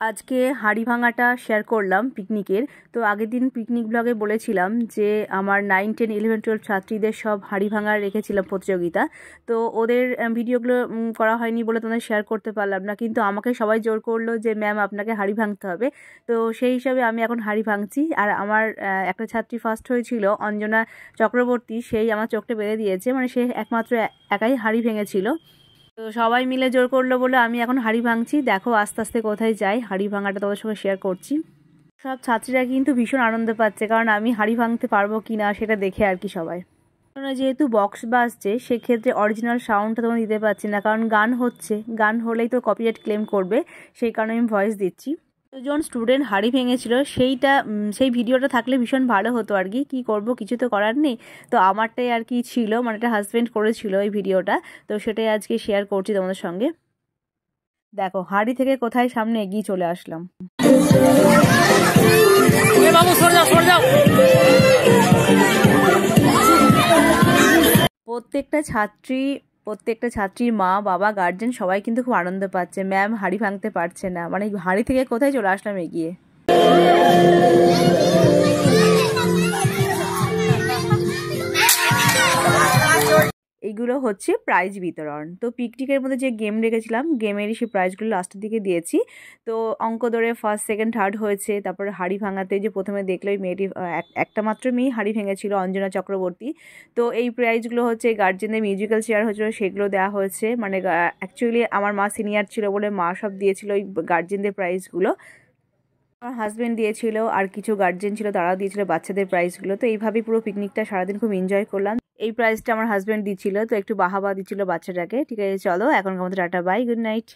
আজকে হাঁড়ি ভাঙাটা শেয়ার করলাম পিকনিকের। তো আগের দিন পিকনিক ব্লগে বলেছিলাম যে আমার 9, 10, 11, 12 ছাত্রীদের সব হাঁড়ি ভাঙা রেখেছিলাম প্রতিযোগিতা। তো ওদের ভিডিওগুলো করা হয়নি বলে তোমাদের শেয়ার করতে পারলাম না, কিন্তু আমাকে সবাই জোর করলো যে ম্যাম আপনাকে হাঁড়ি ভাঙতে হবে। তো সেই হিসাবে আমি এখন হাঁড়ি ভাঙছি। আর আমার একটা ছাত্রী ফার্স্ট হয়েছিল, অঞ্জনা চক্রবর্তী, সেই আমার চোখটা বেঁধে দিয়েছে, মানে সে একমাত্র একাই হাঁড়ি ভেঙেছিল। তো সবাই মিলে জোর করলো বলে আমি এখন হাঁড়ি ভাঙছি। দেখো আস্তে আস্তে কোথায় যাই, হাঁড়ি ভাঙাটা তোমাদের সঙ্গে শেয়ার করছি। সব ছাত্রীরা কিন্তু ভীষণ আনন্দ পাচ্ছে, কারণ আমি হাঁড়ি ভাঙতে পারবো কি না সেটা দেখে আর কি সবাই। যেহেতু বক্স বাজছে সেক্ষেত্রে অরিজিনাল সাউন্ডটা তোমরা দিতে পারছি না, কারণ গান হচ্ছে, গান হলেই তো কপিরাইট ক্লেম করবে, সেই কারণে আমি ভয়েস দিচ্ছি। দুজন স্টুডেন্ট হাঁড়ি ভেঙেছিল, সেই ভিডিওটা থাকলে ভীষণ ভালো হতো আর কি। কী করবো, কিছু তো করার নেই। তো আমারটাই আর কি ছিল, মানে একটা হাজব্যান্ড করেছিল এই ভিডিওটা, তো সেটাই আজকে শেয়ার করছি তোমাদের সঙ্গে। দেখো হাঁড়ি থেকে কোথায় সামনে এগিয়ে চলে আসলাম। প্রত্যেকটা ছাত্রীর মা বাবা গার্জেন সবাই কিন্তু খুব আনন্দ পাচ্ছে। ম্যাম হাঁড়ি ভাঙতে পারছে না, মানে হাঁড়ি থেকে কোথায় চলে আসলাম এগিয়ে। এইগুলো হচ্ছে প্রাইজ বিতরণ। তো পিকনিকের মধ্যে যে গেম রেখেছিলাম, গেমেরই সেই প্রাইজগুলো লাস্টের দিকে দিয়েছি। তো অঙ্ক দৌড়ে ফার্স্ট, সেকেন্ড, থার্ড হয়েছে। তারপরে হাঁড়ি ভাঙাতে যে প্রথমে দেখলে ওই মেয়েটি, একটা মাত্র মেয়ে হাঁড়ি ভেঙেছিল, অঞ্জনা চক্রবর্তী। তো এই প্রাইজগুলো হচ্ছে গার্জেনদের মিউজিক্যাল চেয়ার হয়েছিল, সেগুলো দেওয়া হয়েছে। মানে অ্যাকচুয়ালি আমার মা সিনিয়র ছিল বলে মা সব দিয়েছিল ওই গার্জেনদের প্রাইজগুলো। আমার হাজব্যান্ড দিয়েছিল, আর কিছু গার্জেন ছিল তারাও দিয়েছিল বাচ্চাদের প্রাইজগুলো। তো এইভাবেই পুরো পিকনিকটা সারাদিন খুব এনজয় করলাম। এই প্রাইজটা আমার হাজব্যান্ড দিচ্ছিল, তো একটু বাহাবা দিচ্ছিল বাচ্চাটাকে। ঠিক আছে, চলো এখনকার মতো টাটা, বাই, গুড নাইট।